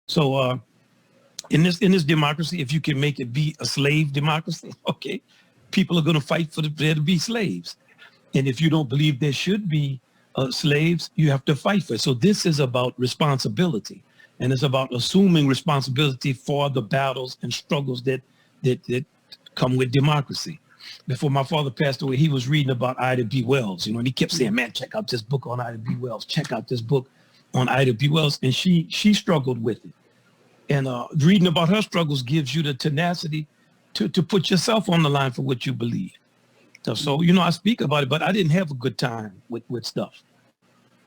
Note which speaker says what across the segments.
Speaker 1: So in this democracy, if you can make it be a slave democracy, okay, people are going to fight for there to be slaves. And if you don't believe there should be slaves, you have to fight for it. So this is about responsibility, and it's about assuming responsibility for the battles and struggles that come with democracy. Before my father passed away, he was reading about Ida B. Wells, and he kept saying, "Man, check out this book on Ida B. Wells. Check out this book on Ida B. Wells." And she struggled with it. And reading about her struggles gives you the tenacity to put yourself on the line for what you believe. So, I speak about it, but I didn't have a good time with stuff.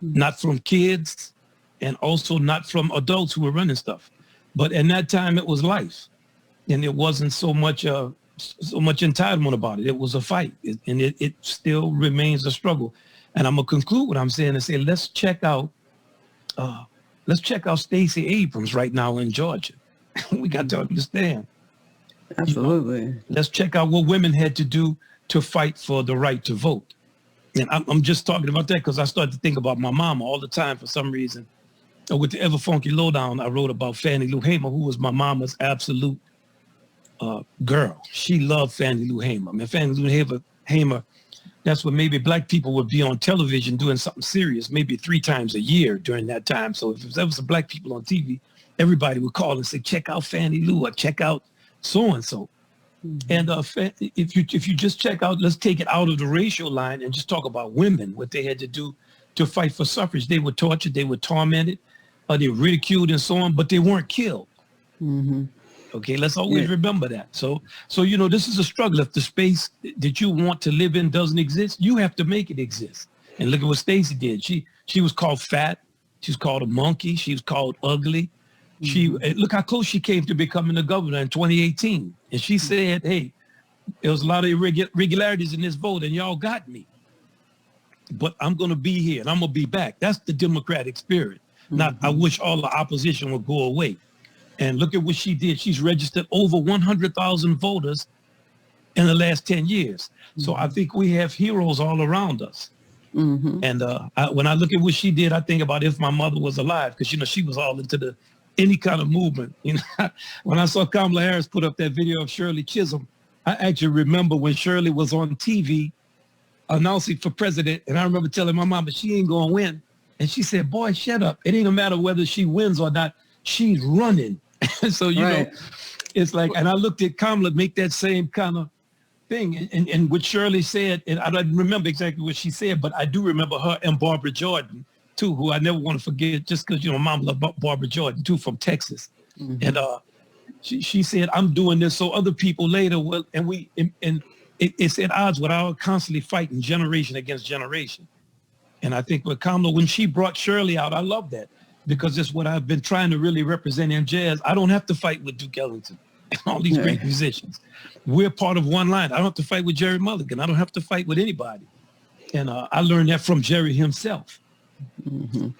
Speaker 1: Not from kids, and also not from adults who were running stuff. But in that time, it was life. And it wasn't so much entitlement about it. It was a fight. And it still remains a struggle. And I'm going to conclude what I'm saying and say, let's check out Stacey Abrams right now in Georgia. We got to understand.
Speaker 2: Absolutely.
Speaker 1: Let's check out what women had to do to fight for the right to vote. And I'm just talking about that because I started to think about my mama all the time for some reason. With the Ever Funky Lowdown, I wrote about Fannie Lou Hamer, who was my mama's absolute girl. She loved Fannie Lou Hamer. I mean, Fannie Lou Hamer, that's when maybe black people would be on television doing something serious, maybe 3 times a year during that time. So if there was some black people on TV, everybody would call and say, check out Fannie Lou or check out so-and-so. And if you just check out, let's take it out of the racial line and just talk about women, what they had to do to fight for suffrage. They were tortured, they were tormented, they were ridiculed and so on, but they weren't killed. Okay, let's always remember that. So this is a struggle. If the space that you want to live in doesn't exist, you have to make it exist. And look at what Stacey did. She was called fat. She was called a monkey. She was called ugly. Look how close she came to becoming the governor in 2018. And she said, hey, there was a lot of irregularities in this vote and y'all got me. But I'm going to be here and I'm going to be back. That's the democratic spirit. Not, I wish all the opposition would go away. And look at what she did. She's registered over 100,000 voters in the last 10 years. So I think we have heroes all around us. And when I look at what she did, I think about if my mother was alive, because, she was all into any kind of movement. When I saw Kamala Harris put up that video of Shirley Chisholm, I actually remember when Shirley was on TV announcing for president. And I remember telling my mom, but she ain't going to win. And she said, boy, shut up. It ain't no matter whether she wins or not. She's running. So, know, it's like, and I looked at Kamala make that same kind of thing. And what Shirley said, and I don't remember exactly what she said, but I do remember her and Barbara Jordan, too, who I never want to forget, just because, Mom loved Barbara Jordan, too, from Texas. And she said, I'm doing this so other people later will, and it's at odds with our constantly fighting generation against generation. And I think with Kamala, when she brought Shirley out, I love that. Because it's what I've been trying to really represent in jazz. I don't have to fight with Duke Ellington and all these great musicians. We're part of one line. I don't have to fight with Jerry Mulligan. I don't have to fight with anybody. And I learned that from Jerry himself.
Speaker 2: And,